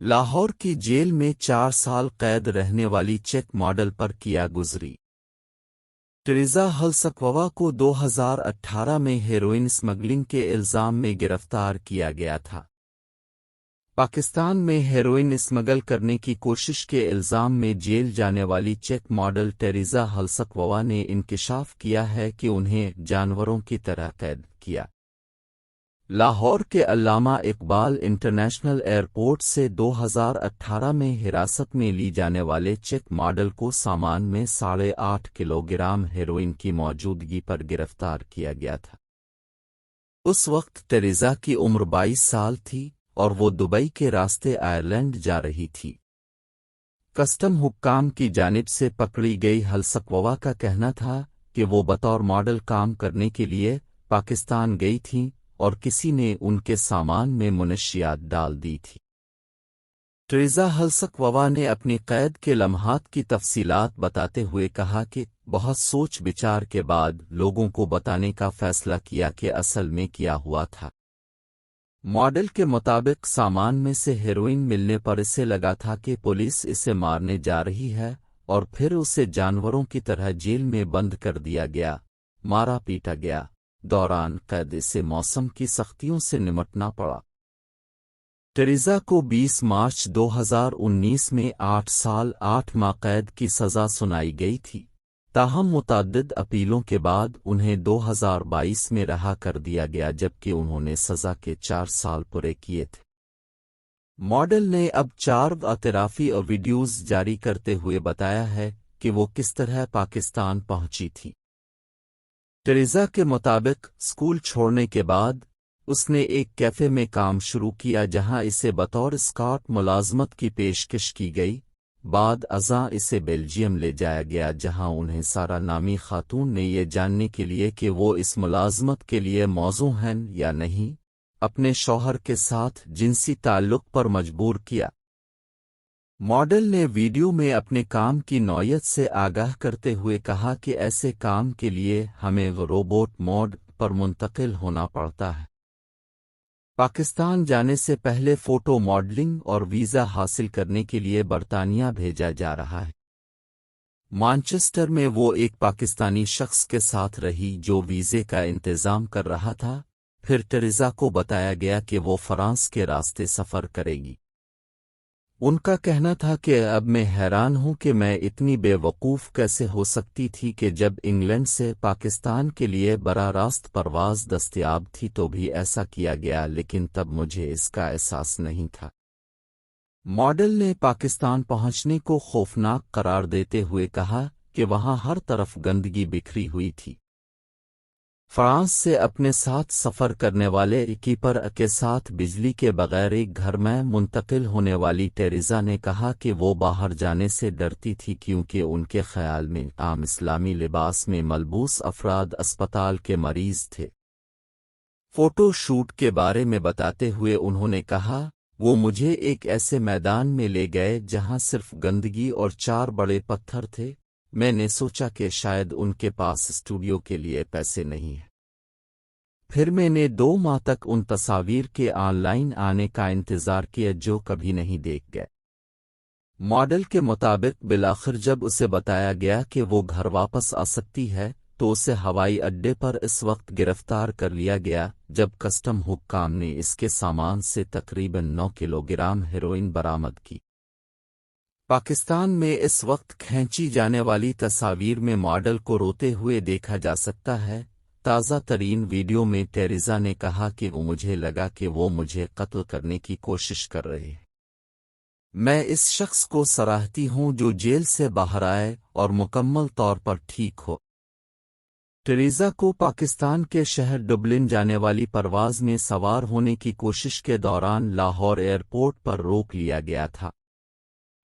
لاہور کی جیل میں 4 سال قید رہنے والی چیک ماڈل پر کیا گزری۔ ٹریزا ہلسکووا کو 2018 میں ہیروئن اسمگلنگ کے الزام میں گرفتار کیا گیا تھا۔ پاکستان میں ہیروئن اسمگل کرنے کی کوشش کے الزام میں جیل جانے والی چیک ماڈل ٹریزا ہلسکووا نے انکشاف کیا ہے کہ انہیں جانوروں کی طرح قید کیا۔ لاہور کے علامہ اقبال انٹرنیشنل ایئرپورٹ سے 2018 میں حراست میں لی جانے والے چیک ماڈل کو سامان میں 8.5 کلوگرام ہیروئن کی موجودگی پر گرفتار کیا گیا تھا۔ اس وقت ٹریزا کی عمر 22 سال تھی اور وہ دبئی کے راستے آئرلینڈ جا رہی تھی۔ کسٹم حکام کی جانب سے پکڑی گئی ہلسکووا کا کہنا تھا کہ وہ بطور ماڈل کام کرنے کے لیے پاکستان گئی تھیں اور کسی نے ان کے سامان میں منشیات ڈال دی تھی۔ ٹریزا ہلسکووا نے اپنی قید کے لمحات کی تفصیلات بتاتے ہوئے کہا کہ بہت سوچ بچار کے بعد لوگوں کو بتانے کا فیصلہ کیا کہ اصل میں کیا ہوا تھا۔ ماڈل کے مطابق سامان میں سے ہیروئن ملنے پر اسے لگا تھا کہ پولیس اسے مارنے جا رہی ہے اور پھر اسے جانوروں کی طرح جیل میں بند کر دیا گیا، مارا پیٹا گیا۔ دوران قید سے موسم کی سختیوں سے نمٹنا پڑا۔ ٹریزا کو 20 مارچ 2019 میں 8 سال 8 ماہ قید کی سزا سنائی گئی تھی، تاہم متعدد اپیلوں کے بعد انہیں 2022 میں رہا کر دیا گیا جبکہ انہوں نے سزا کے 4 سال پورے کیے تھے۔ ماڈل نے اب 4 اعترافی اور ویڈیوز جاری کرتے ہوئے بتایا ہے کہ وہ کس طرح پاکستان پہنچی تھی۔ ٹریزا کے مطابق اسکول چھوڑنے کے بعد اس نے ایک کیفے میں کام شروع کیا جہاں اسے بطور اسکاٹ ملازمت کی پیشکش کی گئی۔ بعد ازاں اسے بیلجیم لے جایا گیا جہاں انہیں سارا نامی خاتون نے یہ جاننے کے لیے کہ وہ اس ملازمت کے لیے موزوں ہیں یا نہیں، اپنے شوہر کے ساتھ جنسی تعلق پر مجبور کیا۔ ماڈل نے ویڈیو میں اپنے کام کی نوعیت سے آگاہ کرتے ہوئے کہا کہ ایسے کام کے لیے ہمیں روبوٹ موڈ پر منتقل ہونا پڑتا ہے۔ پاکستان جانے سے پہلے فوٹو ماڈلنگ اور ویزا حاصل کرنے کے لیے برطانیہ بھیجا جا رہا ہے۔ مانچسٹر میں وہ ایک پاکستانی شخص کے ساتھ رہی جو ویزے کا انتظام کر رہا تھا، پھر ٹریزا کو بتایا گیا کہ وہ فرانس کے راستے سفر کرے گی۔ ان کا کہنا تھا کہ اب میں حیران ہوں کہ میں اتنی بے وقوف کیسے ہو سکتی تھی کہ جب انگلینڈ سے پاکستان کے لیے براہ راست پرواز دستیاب تھی تو بھی ایسا کیا گیا، لیکن تب مجھے اس کا احساس نہیں تھا۔ ماڈل نے پاکستان پہنچنے کو خوفناک قرار دیتے ہوئے کہا کہ وہاں ہر طرف گندگی بکھری ہوئی تھی۔ فرانس سے اپنے ساتھ سفر کرنے والے کیپر کے ساتھ بجلی کے بغیر ایک گھر میں منتقل ہونے والی ٹریزا نے کہا کہ وہ باہر جانے سے ڈرتی تھی کیونکہ ان کے خیال میں عام اسلامی لباس میں ملبوس افراد اسپتال کے مریض تھے۔ فوٹو شوٹ کے بارے میں بتاتے ہوئے انہوں نے کہا، وہ مجھے ایک ایسے میدان میں لے گئے جہاں صرف گندگی اور 4 بڑے پتھر تھے۔ میں نے سوچا کہ شاید ان کے پاس اسٹوڈیو کے لیے پیسے نہیں ہیں۔ پھر میں نے 2 ماہ تک ان تصاویر کے آن لائن آنے کا انتظار کیا جو کبھی نہیں دیکھ گئے۔ ماڈل کے مطابق بالآخر جب اسے بتایا گیا کہ وہ گھر واپس آ سکتی ہے تو اسے ہوائی اڈے پر اس وقت گرفتار کر لیا گیا جب کسٹم حکام نے اس کے سامان سے تقریباً 9 کلوگرام ہیروئن برآمد کی۔ پاکستان میں اس وقت کھینچی جانے والی تصاویر میں ماڈل کو روتے ہوئے دیکھا جا سکتا ہے۔ تازہ ترین ویڈیو میں ٹریزا نے کہا کہ مجھے لگا کہ وہ مجھے قتل کرنے کی کوشش کر رہے ہیں۔ میں اس شخص کو سراہتی ہوں جو جیل سے باہر آئے اور مکمل طور پر ٹھیک ہو۔ ٹریزا کو پاکستان کے شہر ڈبلن جانے والی پرواز میں سوار ہونے کی کوشش کے دوران لاہور ایئرپورٹ پر روک لیا گیا تھا۔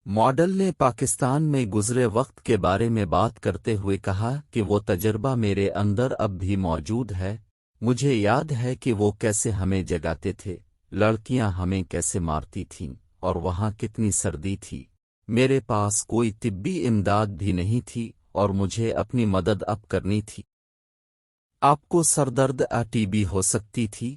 ماڈل نے پاکستان میں گزرے وقت کے بارے میں بات کرتے ہوئے کہا کہ وہ تجربہ میرے اندر اب بھی موجود ہے۔ مجھے یاد ہے کہ وہ کیسے ہمیں جگاتے تھے، لڑکیاں ہمیں کیسے مارتی تھیں اور وہاں کتنی سردی تھی۔ میرے پاس کوئی طبی امداد بھی نہیں تھی اور مجھے اپنی مدد اب کرنی تھی۔ آپ کو سردرد ٹی بی ہو سکتی تھی،